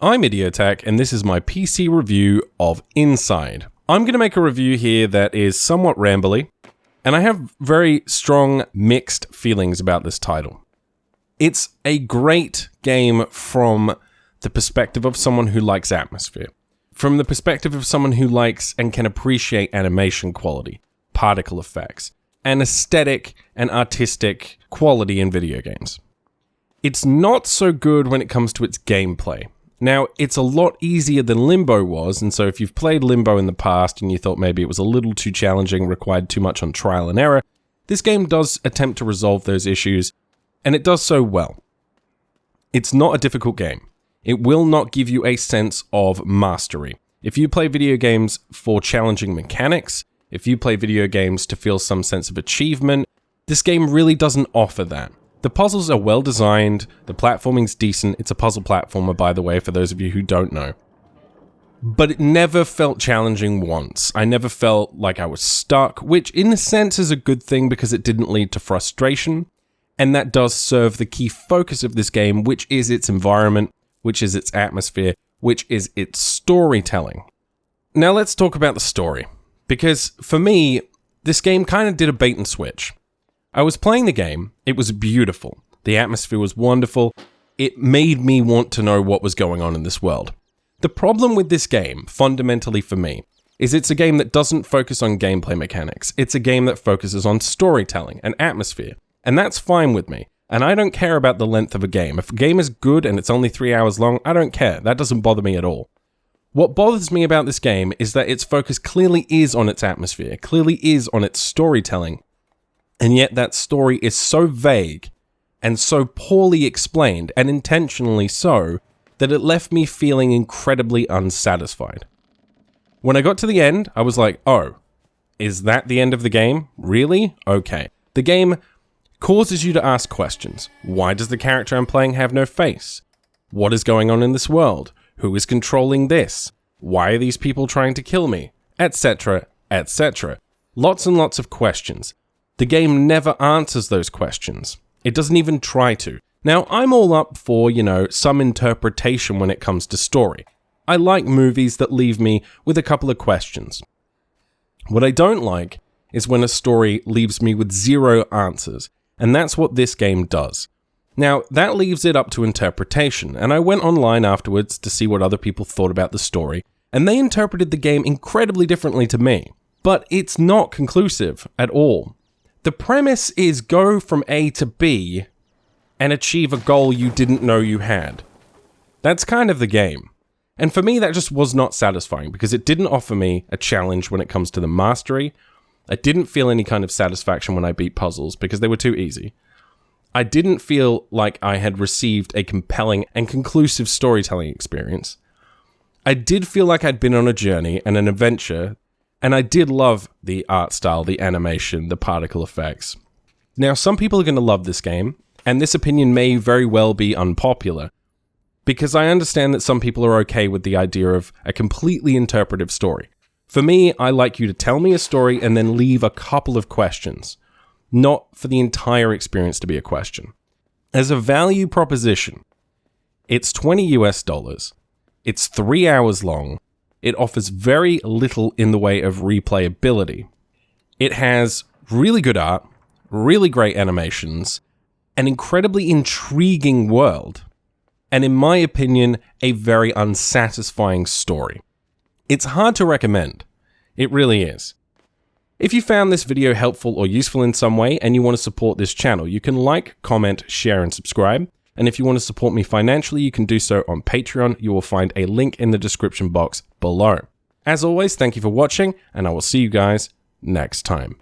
I'm Idiotech, and this is my PC review of Inside. I'm going to make a review here that is somewhat rambly, and I have very strong mixed feelings about this title. It's a great game from the perspective of someone who likes atmosphere, from the perspective of someone who likes and can appreciate animation quality, particle effects, and aesthetic and artistic quality in video games. It's not so good when it comes to its gameplay. Now, it's a lot easier than Limbo was, and so if you've played Limbo in the past and you thought maybe it was a little too challenging, required too much on trial and error, this game does attempt to resolve those issues, and it does so well. It's not a difficult game. It will not give you a sense of mastery. If you play video games for challenging mechanics, if you play video games to feel some sense of achievement, this game really doesn't offer that. The puzzles are well designed, the platforming's decent, it's a puzzle platformer by the way for those of you who don't know. But it never felt challenging once. I never felt like I was stuck, which in a sense is a good thing because it didn't lead to frustration, and that does serve the key focus of this game, which is its environment, which is its atmosphere, which is its storytelling. Now let's talk about the story, because for me, this game kind of did a bait and switch. I was playing the game, it was beautiful, the atmosphere was wonderful, it made me want to know what was going on in this world. The problem with this game, fundamentally for me, is it's a game that doesn't focus on gameplay mechanics, it's a game that focuses on storytelling and atmosphere, and that's fine with me, and I don't care about the length of a game. If a game is good and it's only 3 hours long, I don't care, that doesn't bother me at all. What bothers me about this game is that its focus clearly is on its atmosphere, clearly is on its storytelling, and yet that story is so vague and so poorly explained, and intentionally so, that it left me feeling incredibly unsatisfied. When I got to the end, I was like, oh, is that the end of the game? Really? Okay. The game causes you to ask questions. Why does the character I'm playing have no face? What is going on in this world? Who is controlling this? Why are these people trying to kill me? Etc., etc. Lots and lots of questions. The game never answers those questions. It doesn't even try to. Now, I'm all up for, some interpretation when it comes to story. I like movies that leave me with a couple of questions. What I don't like is when a story leaves me with zero answers, and that's what this game does. Now, that leaves it up to interpretation, and I went online afterwards to see what other people thought about the story, and they interpreted the game incredibly differently to me. But it's not conclusive at all. The premise is go from A to B and achieve a goal you didn't know you had. That's kind of the game. And for me, that just was not satisfying because it didn't offer me a challenge when it comes to the mastery. I didn't feel any kind of satisfaction when I beat puzzles because they were too easy. I didn't feel like I had received a compelling and conclusive storytelling experience. I did feel like I'd been on a journey and an adventure, and I did love the art style, the animation, the particle effects. Now, some people are going to love this game, and this opinion may very well be unpopular, because I understand that some people are okay with the idea of a completely interpretive story. For me, I like you to tell me a story and then leave a couple of questions, not for the entire experience to be a question. As a value proposition, it's $20 US, it's 3 hours long, it offers very little in the way of replayability. It has really good art, really great animations, an incredibly intriguing world, and in my opinion, a very unsatisfying story. It's hard to recommend. It really is. If you found this video helpful or useful in some way and you want to support this channel, you can like, comment, share, and subscribe. And if you want to support me financially, you can do so on Patreon. You will find a link in the description box below. As always, thank you for watching, and I will see you guys next time.